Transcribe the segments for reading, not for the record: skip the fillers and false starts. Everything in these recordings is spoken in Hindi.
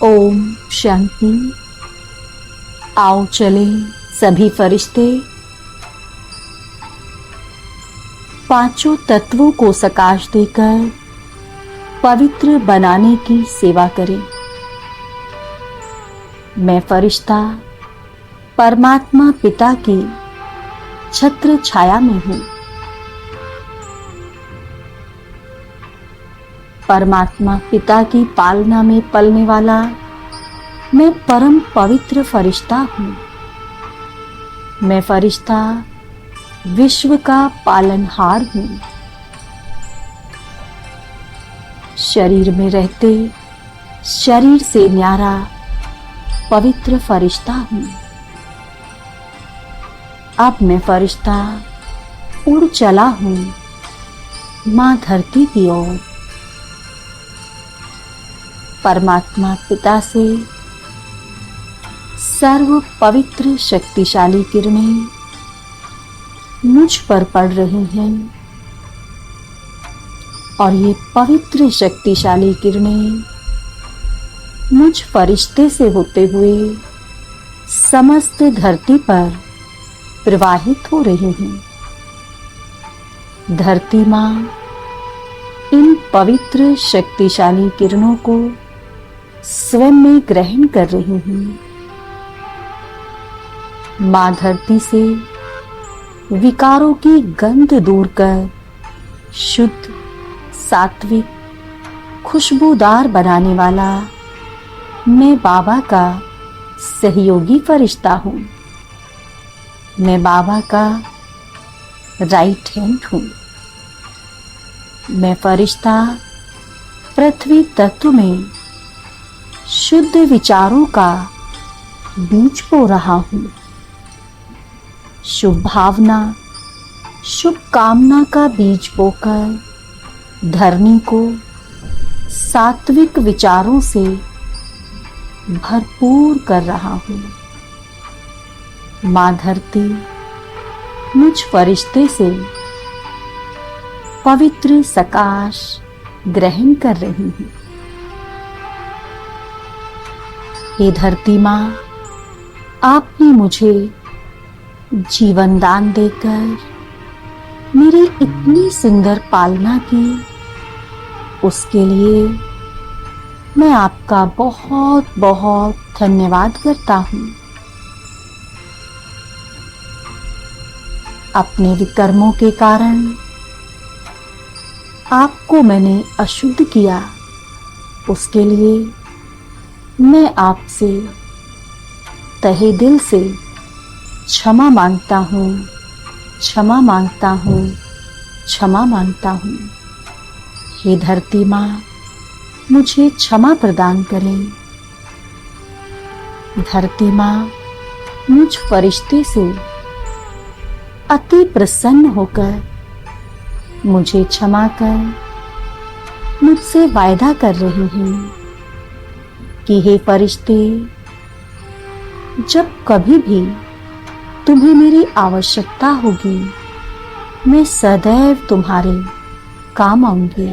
ओम शांति। आओ चले सभी फरिश्ते पांचों तत्वों को सकाश देकर पवित्र बनाने की सेवा करें। मैं फरिश्ता परमात्मा पिता की छत्र छाया में हूं। परमात्मा पिता की पालना में पलने वाला मैं परम पवित्र फरिश्ता हूं। मैं फरिश्ता विश्व का पालनहार हूं। शरीर में रहते शरीर से न्यारा पवित्र फरिश्ता हूं। अब मैं फरिश्ता उड़ चला हूं मां धरती की ओर। परमात्मा पिता से सर्व पवित्र शक्तिशाली किरणें मुझ पर पड़ रही हैं और ये पवित्र शक्तिशाली किरणें मुझ फरिश्ते से होते हुए समस्त धरती पर प्रवाहित हो रही हैं। धरती मां इन पवित्र शक्तिशाली किरणों को स्वयं में ग्रहण कर रही हूं। मां धरती से विकारों की गंध दूर कर शुद्ध, सात्विक, खुशबूदार बनाने वाला मैं बाबा का सहयोगी फरिश्ता हूं। मैं बाबा का राइट हैंड हूं। मैं फरिश्ता पृथ्वी तत्व में शुद्ध विचारों का बीज बो रहा हूं। शुभ भावना, शुभ कामना का बीज बोकर धरनी को सात्विक विचारों से भरपूर कर रहा हूं। मां धरती मुझ फरिश्ते से पवित्र सकाश ग्रहण कर रही है। हे धरती मां, आपने मुझे जीवन दान देकर मेरी इतनी सुंदर पालना की, उसके लिए मैं आपका बहुत बहुत धन्यवाद करता हूं। अपने विकर्मों के कारण आपको मैंने अशुद्ध किया, उसके लिए मैं आपसे तहे दिल से क्षमा मांगता हूँ, क्षमा मांगता हूँ, क्षमा मांगता हूँ। हे धरती माँ, मुझे क्षमा प्रदान करें। धरती माँ मुझ फरिश्ते से अति प्रसन्न होकर मुझे क्षमा कर मुझसे वायदा कर रही हैं कि हे फरिश्ते, जब कभी भी तुम्हें मेरी आवश्यकता होगी, मैं सदैव तुम्हारे काम आऊंगी।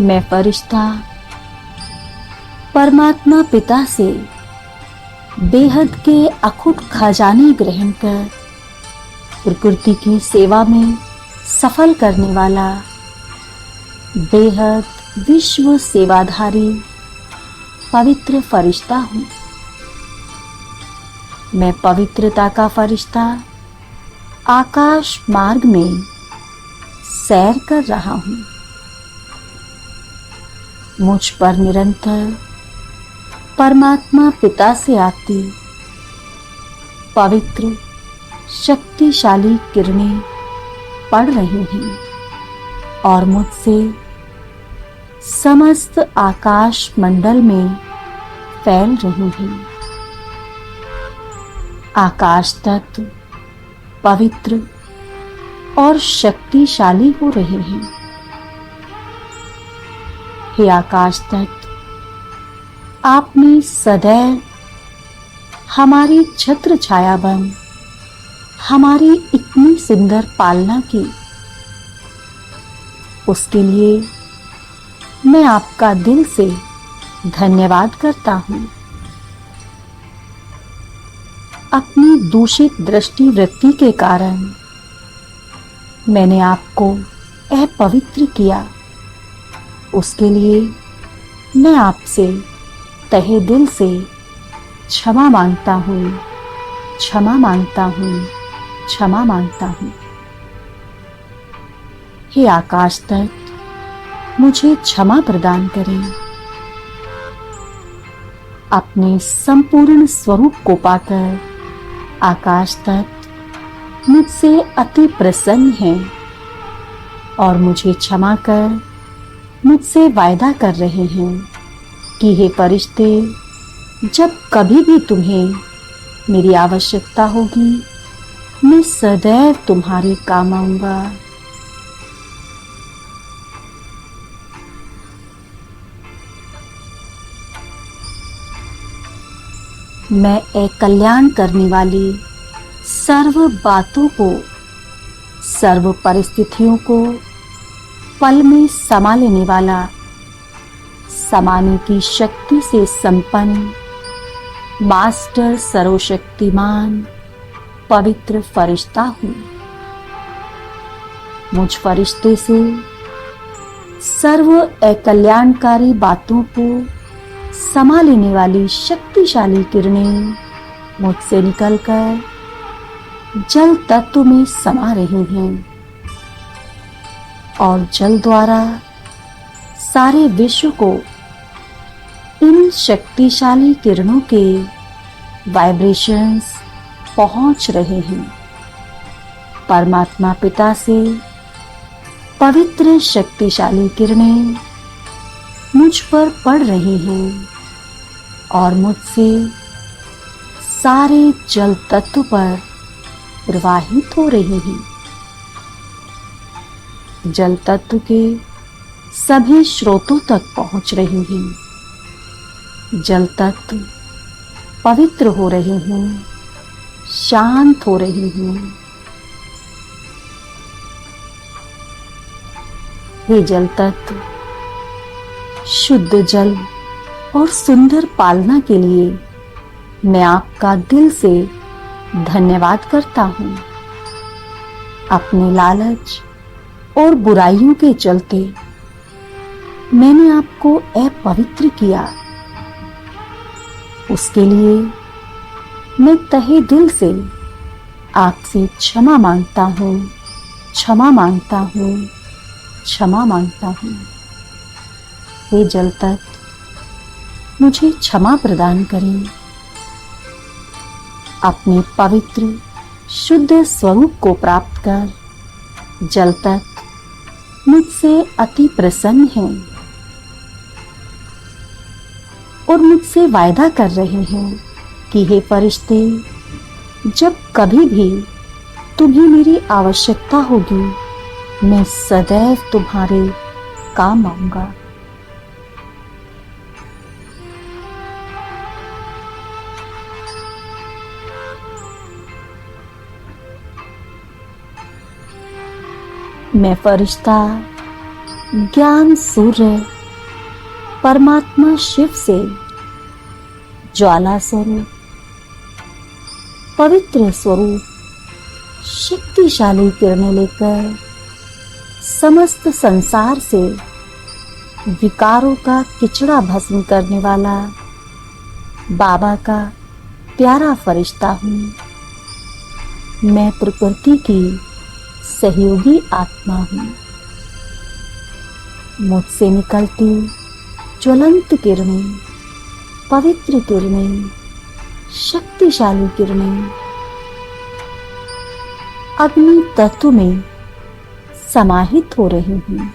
मैं फरिश्ता परमात्मा पिता से बेहद के अखुट खजाने ग्रहण कर प्रकृति की सेवा में सफल करने वाला बेहद विश्व सेवाधारी पवित्र फरिश्ता हूं। मैं पवित्रता का फरिश्ता आकाश मार्ग में सैर कर रहा हूं। मुझ पर निरंतर परमात्मा पिता से आती पवित्र शक्तिशाली किरणें पड़ रही हैं और मुझसे समस्त आकाश मंडल में फैल रही हैं। आकाश तत्व पवित्र और शक्तिशाली हो रहे हैं। हे आकाश तत्व, आपने सदैव हमारी छत्र छाया बन हमारी इतनी सुंदर पालना की, उसके लिए मैं आपका दिल से धन्यवाद करता हूं। अपनी दूषित दृष्टि वृत्ति के कारण मैंने आपको अपवित्र किया, उसके लिए मैं आपसे तहे दिल से क्षमा मांगता हूं, क्षमा मांगता हूं, क्षमा मांगता हूं। हे आकाश तत्व, मुझे क्षमा प्रदान करें। अपने संपूर्ण स्वरूप को पाकर आकाश तत्व मुझसे अति प्रसन्न है और मुझे क्षमा कर मुझसे वायदा कर रहे हैं कि हे फरिश्ते, जब कभी भी तुम्हें मेरी आवश्यकता होगी, मैं सदैव तुम्हारे काम आऊंगा। मैं एक कल्याण करने वाली सर्व बातों को, सर्व परिस्थितियों को पल में समा लेने वाला, समाने की शक्ति से संपन्न मास्टर सर्वशक्तिमान पवित्र फरिश्ता हूं। मुझ फरिश्ते से सर्व अकल्याणकारी बातों को समा लेने वाली शक्तिशाली किरणें मुझसे निकलकर जल तत्व में समा रही हैं और जल द्वारा सारे विश्व को इन शक्तिशाली किरणों के वाइब्रेशंस पहुंच रहे हैं। परमात्मा पिता से पवित्र शक्तिशाली किरणें मुझ पर पड़ रही हैं और मुझसे सारे जल तत्व पर प्रवाहित हो रही हैं। जल तत्व के सभी स्रोतों तक पहुंच रही हैं। जल तत्व पवित्र हो रहे हैं, शांत हो रहे हैं। हे जल तत्व, शुद्ध जल और सुंदर पालना के लिए मैं आपका दिल से धन्यवाद करता हूं। अपने लालच और बुराइयों के चलते मैंने आपको अपवित्र किया, उसके लिए मैं तहे दिल से आपसे क्षमा मांगता हूं, क्षमा मांगता हूं, क्षमा मांगता हूं। हे जल तत्व, मुझे क्षमा प्रदान करें। अपने पवित्र शुद्ध स्वरूप को प्राप्त कर जल तत्व मुझसे अति प्रसन्न हैं और मुझसे वायदा कर रहे हैं कि हे फरिश्ते, जब कभी भी तुम्हें मेरी आवश्यकता होगी, मैं सदैव तुम्हारे काम आऊंगा। मैं फरिश्ता ज्ञान सूर्य परमात्मा शिव से ज्वाला स्वरूप, पवित्र स्वरूप, शक्तिशाली किरणें लेकर समस्त संसार से विकारों का किचड़ा भस्म करने वाला बाबा का प्यारा फरिश्ता हूं। मैं प्रकृति की सहयोगी आत्मा हूं। मुझसे निकलती ज्वलंत किरणें, पवित्र किरणें, शक्तिशाली किरणें अग्नि तत्व में समाहित हो रही हैं।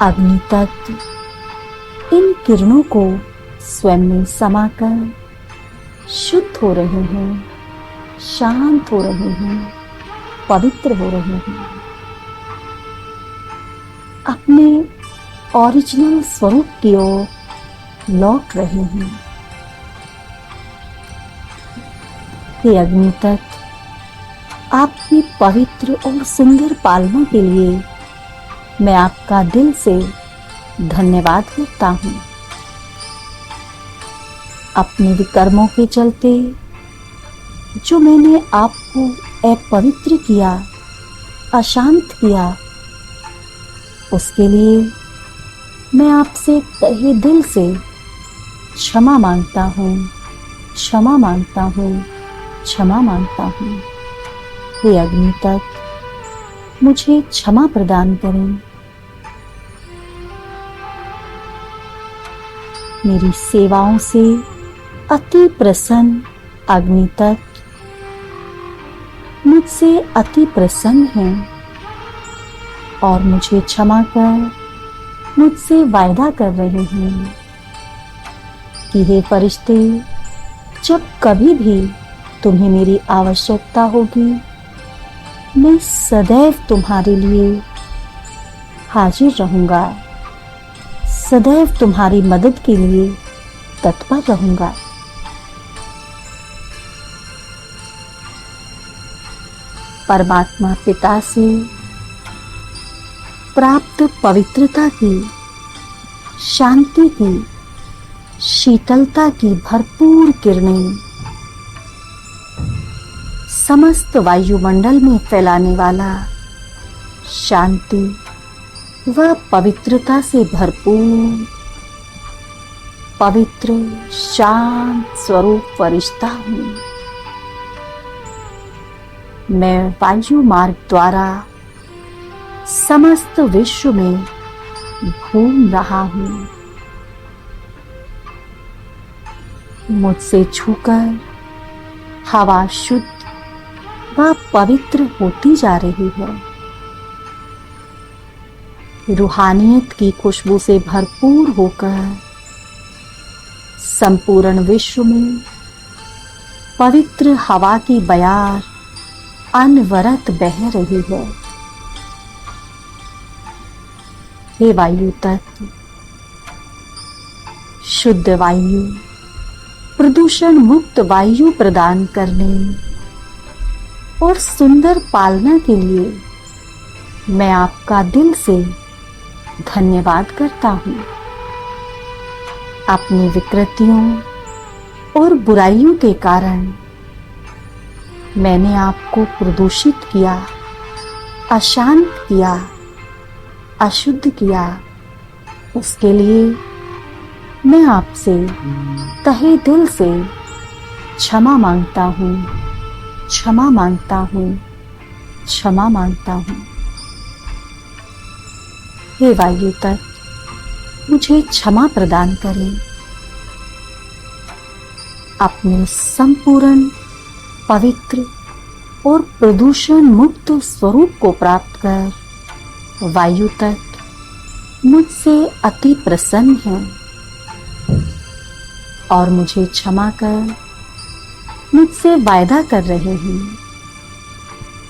अग्नि तत्व इन किरणों को स्वयं में समाकर शुद्ध हो रहे हैं, शांत हो रहे हैं, पवित्र हो रहे हैं, अपने ओरिजिनल स्वरूप की ओर लौट रहे हैं। हे अग्नि तत्व, आपकी पवित्र और सुंदर पालना के लिए मैं आपका दिल से धन्यवाद करता हूँ। अपने विकर्मों के चलते जो मैंने आपको अपवित्र किया, अशांत किया, उसके लिए मैं आपसे तहे दिल से क्षमा मांगता हूँ, क्षमा मांगता हूँ, क्षमा मांगता हूँ। हे अग्नि तत्व, मुझे क्षमा प्रदान करें। मेरी सेवाओं से अति प्रसन्न अग्नि तत्व मुझसे अति प्रसन्न हैं और मुझे क्षमा कर मुझसे वायदा कर रहे हैं कि हे फरिश्ते, जब कभी भी तुम्हें मेरी आवश्यकता होगी, मैं सदैव तुम्हारे लिए हाजिर रहूंगा, सदैव तुम्हारी मदद के लिए तत्पर रहूंगा। परमात्मा पिता से प्राप्त पवित्रता की, शांति की, शीतलता की भरपूर किरणें समस्त वायुमंडल में फैलाने वाला शांति व पवित्रता से भरपूर पवित्र शांत स्वरूप फरिश्ता हूँ। मैं वायु मार्ग द्वारा समस्त विश्व में घूम रहा हूँ। मुझसे छूकर हवा शुद्ध व पवित्र होती जा रही है। रूहानियत की खुशबू से भरपूर होकर संपूर्ण विश्व में पवित्र हवा की बयार अनवरत बह रही है। हे वायु तत्व, शुद्ध वायु, प्रदूषण मुक्त वायु प्रदान करने और सुंदर पालना के लिए मैं आपका दिल से धन्यवाद करता हूँ। अपनी विकृतियों और बुराइयों के कारण मैंने आपको प्रदूषित किया, अशांत किया, अशुद्ध किया। उसके लिए मैं आपसे तहे दिल से क्षमा मांगता हूँ, क्षमा मांगता हूँ, क्षमा मांगता हूँ। हे वायु तत्व, मुझे क्षमा प्रदान करें। अपने संपूर्ण पवित्र और प्रदूषण मुक्त स्वरूप को प्राप्त कर वायु तत्व मुझसे अति प्रसन्न है और मुझे क्षमा कर मुझसे वायदा कर रहे हैं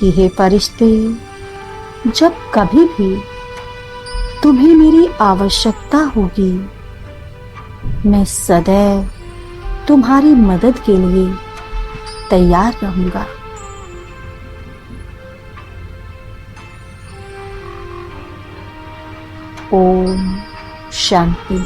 कि हे फरिश्ते, जब कभी भी तुम्हें मेरी आवश्यकता होगी, मैं सदैव तुम्हारी मदद के लिए तैयार रहूंगा। ओम शांति।